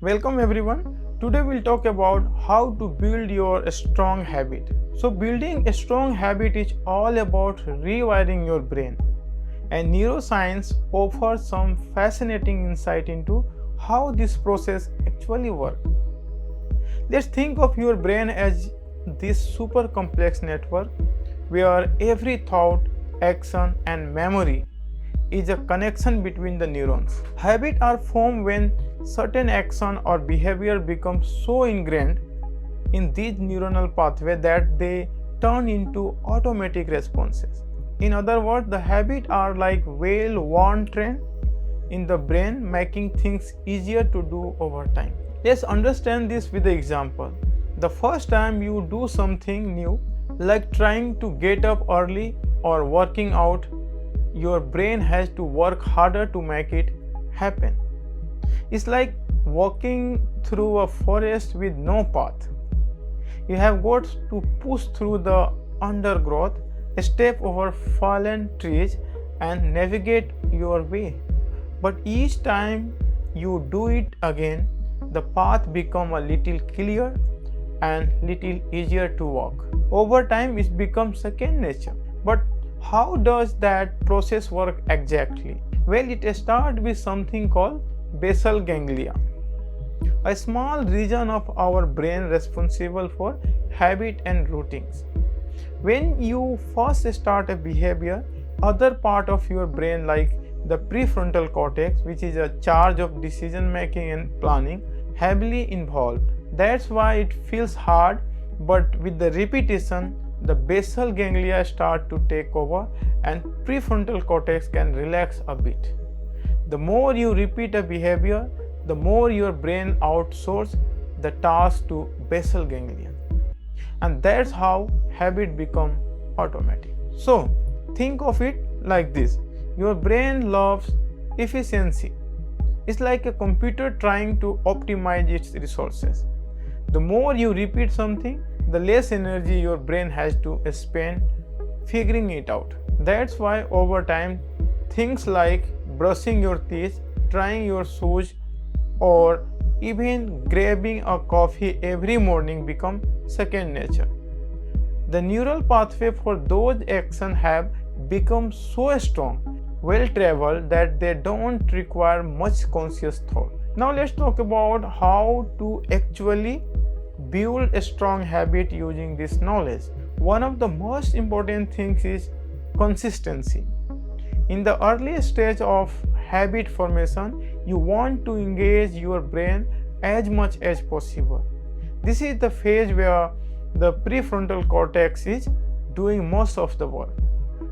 Welcome everyone. Today we'll talk about how to build your strong habit. So building a strong habit is all about rewiring your brain. And neuroscience offers some fascinating insight into how this process actually works. Let's think of your brain as this super complex network where every thought, action and memory is a connection between the neurons. Habits are formed when certain action or behavior becomes so ingrained in these neuronal pathways that they turn into automatic responses. In other words, the habits are like well-worn train in the brain, making things easier to do over time. Let's understand this with an example. The first time you do something new, like trying to get up early or working out, your brain has to work harder to make it happen. It's like walking through a forest with no path. You have got to push through the undergrowth, step over fallen trees, and navigate your way. But each time you do it again, the path becomes a little clearer and little easier to walk. Over time, it becomes second nature. But how does that process work exactly? Well, it starts with something called basal ganglia, a small region of our brain responsible for habit and routines. When you first start a behavior, other part of your brain like the prefrontal cortex, which is a charge of decision making and planning, heavily involved. That's why it feels hard, but with the repetition, the basal ganglia start to take over and prefrontal cortex can relax a bit. The more you repeat a behavior, the more your brain outsources the task to basal ganglia. And that's how habit become automatic. So think of it like this. Your brain loves efficiency. It's like a computer trying to optimize its resources. The more you repeat something, the less energy your brain has to spend figuring it out. That's why over time, things like brushing your teeth, trying your shoes, or even grabbing a coffee every morning become second nature. The neural pathway for those actions have become so strong, well traveled that they don't require much conscious thought. Now let's talk about how to actually build a strong habit using this knowledge. One of the most important things is consistency. In the early stage of habit formation, you want to engage your brain as much as possible. This is the phase where the prefrontal cortex is doing most of the work,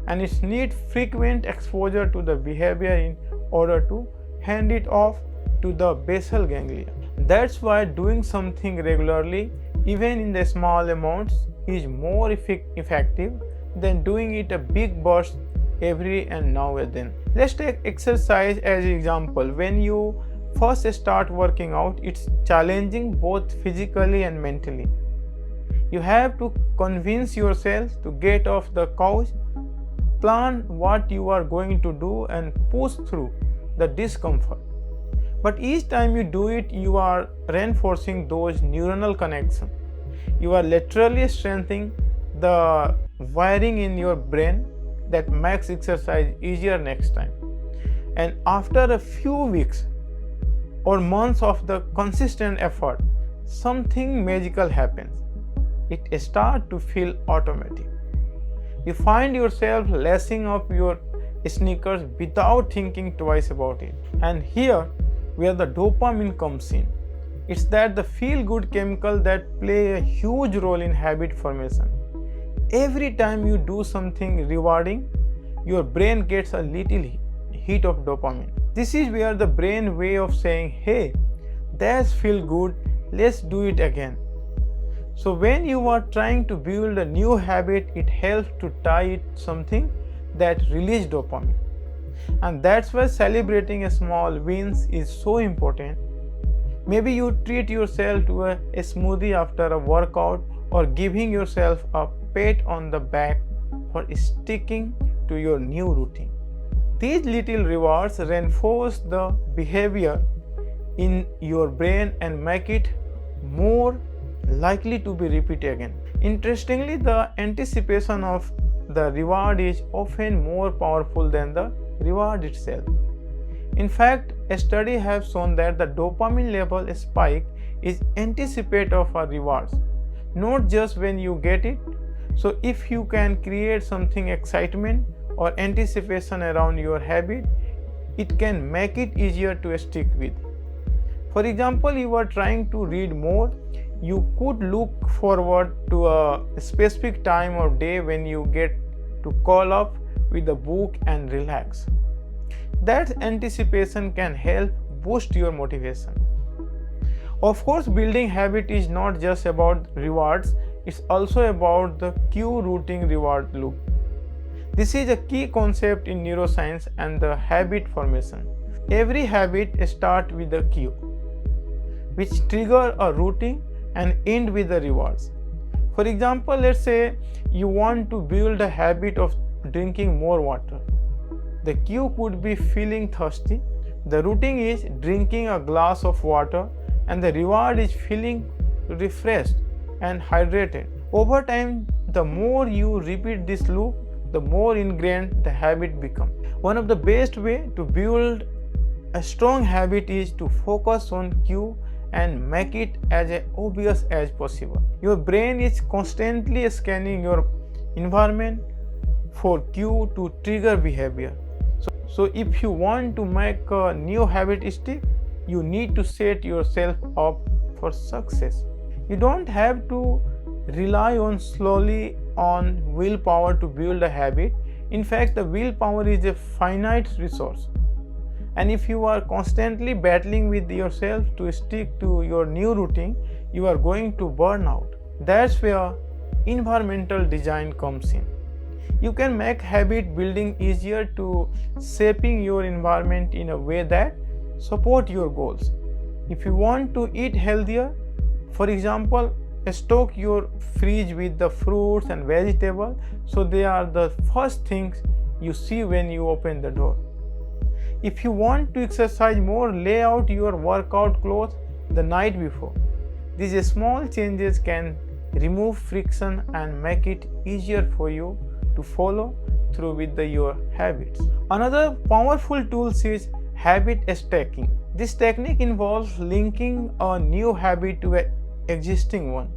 and it needs frequent exposure to the behavior in order to hand it off to the basal ganglia. That's why doing something regularly, even in the small amounts, is more effective than doing it a big burst every and now and then. Let's take exercise as an example. When you first start working out, it's challenging both physically and mentally. You have to convince yourself to get off the couch, plan what you are going to do, and push through the discomfort. But each time you do it, you are reinforcing those neuronal connections. You are literally strengthening the wiring in your brain that makes exercise easier next time. And after a few weeks or months of the consistent effort, something magical happens. It starts to feel automatic. You find yourself lacing up your sneakers without thinking twice about it. And here where the dopamine comes in. It's that the feel-good chemical that play a huge role in habit formation. Every time you do something rewarding, your brain gets a little hit of dopamine. This is where the brain way of saying, hey, that's feel good, let's do it again. So when you are trying to build a new habit, it helps to tie it something that release dopamine. And that's why celebrating a small wins is so important. Maybe you treat yourself to a smoothie after a workout, or giving yourself a pat on the back for sticking to your new routine. These little rewards reinforce the behavior in your brain and make it more likely to be repeated again. Interestingly, the anticipation of the reward is often more powerful than the reward itself. In fact, a study has shown that the dopamine level spike is anticipated of our rewards, not just when you get it. So if you can create something excitement or anticipation around your habit, it can make it easier to stick with. For example, you are trying to read more, you could look forward to a specific time of day when you get to call up with a book and relax. That anticipation can help boost your motivation. Of course, building habit is not just about rewards, it's also about the cue routing reward loop. This is a key concept in neuroscience and the habit formation. Every habit starts with a cue, which trigger a routing and end with the rewards. For example, let's say you want to build a habit of drinking more water. The cue could be feeling thirsty, the routing is drinking a glass of water, and the reward is feeling refreshed and hydrated. Over time, the more you repeat this loop, the more ingrained the habit becomes. One of the best ways to build a strong habit is to focus on cue and make it as obvious as possible. Your brain is constantly scanning your environment for cue to trigger behavior. So if you want to make a new habit stick, you need to set yourself up for success. You don't have to rely solely on willpower to build a habit. In fact, the willpower is a finite resource. And if you are constantly battling with yourself to stick to your new routine, you are going to burn out. That's where environmental design comes in. You can make habit building easier to shaping your environment in a way that support your goals. If you want to eat healthier, for example, stock your fridge with the fruits and vegetables so they are the first things you see when you open the door. If you want to exercise more, lay out your workout clothes the night before. These small changes can remove friction and make it easier for you to follow through with your habits. Another powerful tool is habit stacking. This technique involves linking a new habit to an existing one.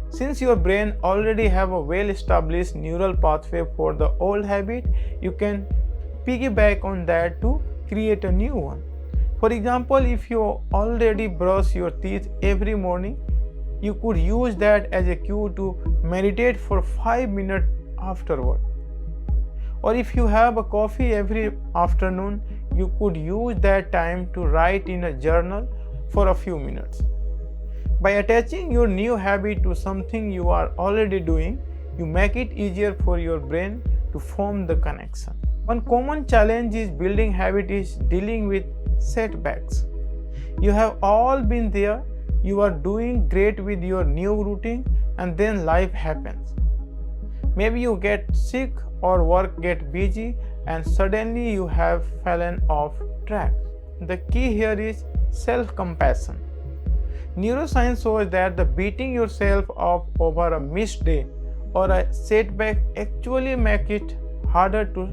Since your brain already have a well-established neural pathway for the old habit, you can piggyback on that to create a new one. For example, if you already brush your teeth every morning, you could use that as a cue to meditate for 5 minutes afterward. Or if you have a coffee every afternoon, you could use that time to write in a journal for a few minutes. By attaching your new habit to something you are already doing, you make it easier for your brain to form the connection. One common challenge is building habit is dealing with setbacks. You have all been there. You are doing great with your new routine and then life happens. Maybe you get sick or work get busy and suddenly you have fallen off track. The key here is self-compassion. Neuroscience shows that the beating yourself up over a missed day or a setback actually makes it harder to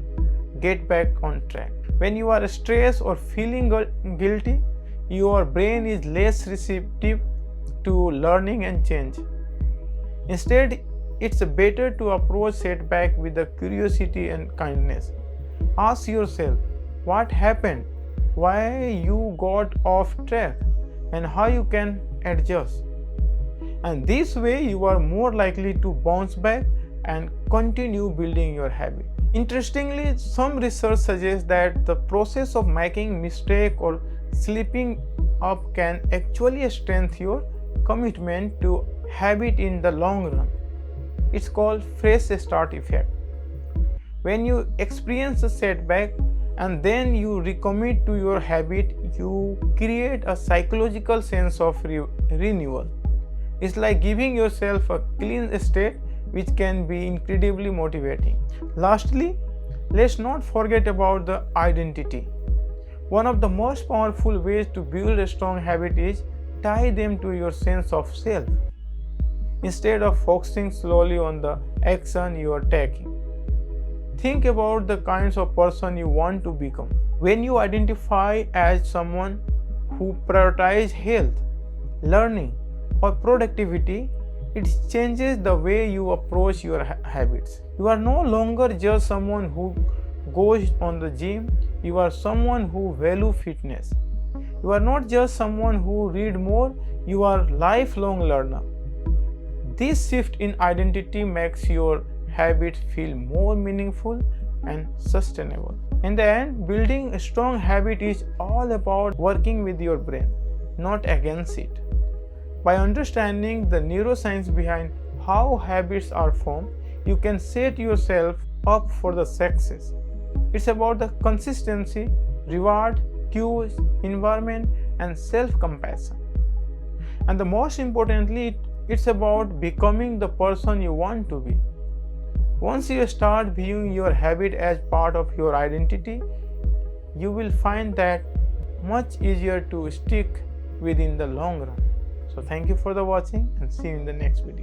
get back on track. When you are stressed or feeling guilty, your brain is less receptive to learning and change. Instead, it's better to approach setback with the curiosity and kindness. Ask yourself what happened, why you got off track, and how you can adjust. And this way you are more likely to bounce back and continue building your habit. Interestingly, some research suggests that the process of making mistake or slipping up can actually strengthen your commitment to habit in the long run. It's called fresh start effect. When you experience a setback and then you recommit to your habit, you create a psychological sense of renewal. It's like giving yourself a clean state, which can be incredibly motivating. Lastly, let's not forget about the identity. One of the most powerful ways to build a strong habit is tie them to your sense of self. Instead of focusing slowly on the action you are taking, think about the kinds of person you want to become. When you identify as someone who prioritizes health, learning, or productivity, it changes the way you approach your habits. You are no longer just someone who goes on the gym, you are someone who values fitness. You are not just someone who read more, you are a lifelong learner. This shift in identity makes your habits feel more meaningful and sustainable. In the end, building a strong habit is all about working with your brain, not against it. By understanding the neuroscience behind how habits are formed, you can set yourself up for the success. It's about the consistency, reward, cues, environment, and self-compassion. And the most importantly, it's about becoming the person you want to be. Once you start viewing your habit as part of your identity, you will find that much easier to stick with in the long run. So thank you for the watching and see you in the next video.